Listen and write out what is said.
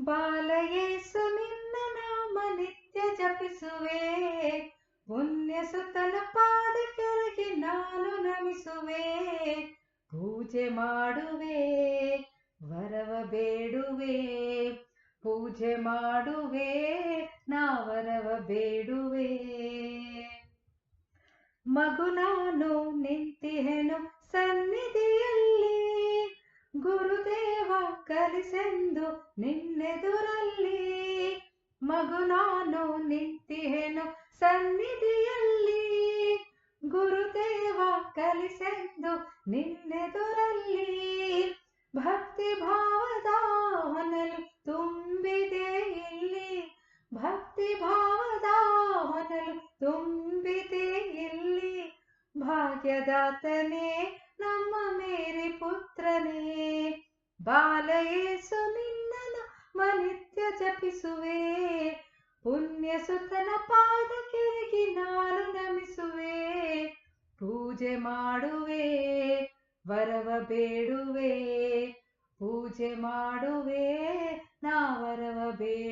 ಬಾಲಯೇಸು ನಿನ್ನ ನಾಮ ನಿತ್ಯ ಜಪಿಸುವೆ, ಪುಣ್ಯಸುತನ ಪಾದ ಕೆಳಗೆ ನಾನು ನಮಿಸುವೆ. ಪೂಜೆ ಮಾಡುವೆ, ವರವ ಬೇಡುವೆ, ಪೂಜೆ ಮಾಡುವೆ, ನಾ ವರವ ಬೇಡುವೆ. ಮಗು ನಾನು ನಿಂತಿಹೆನು ಸನ್ನಿಧಿಯಲ್ಲಿ, ಗುರುದೇವ ಕಲಿಸೆಂದು ನಿನ್ನೆದುರಲ್ಲಿ. ಮಗು ನಾನು ನಿಂತಿಹೆನು ಸನ್ನಿಧಿಯಲ್ಲಿ, ಗುರುದೇವ ಕಲಿಸೆಂದು ನಿನ್ನೆದುರಲ್ಲಿ. ಭಕ್ತಿ ಭಾವದ ಹೊನಲು ತುಂಬಿದೆ ಇಲ್ಲಿ, ಭಕ್ತಿ ಭಾವದ ಹೊನಲು ತುಂಬಿದೆ ಇಲ್ಲಿ. ಭಾಗ್ಯದಾತನೇ ನಮ್ಮ ಮೇರಿ ಪುತ್ರನೇ, ಬಾಲಯೇಸು ನಿನ್ನ ನಾಮ ನಿತ್ಯ ಜಪಿಸುವೆ, ಪುಣ್ಯಸುತನ ಪಾದ ಕೆಳಗೆ ನಾನು ನಮಿಸುವೆ. ಪೂಜೆ ಮಾಡುವೆ, ವರವ ಬೇಡುವೆ, ಪೂಜೆ ಮಾಡುವೆ, ನಾ ವರವ ಬೇಡುವೆ.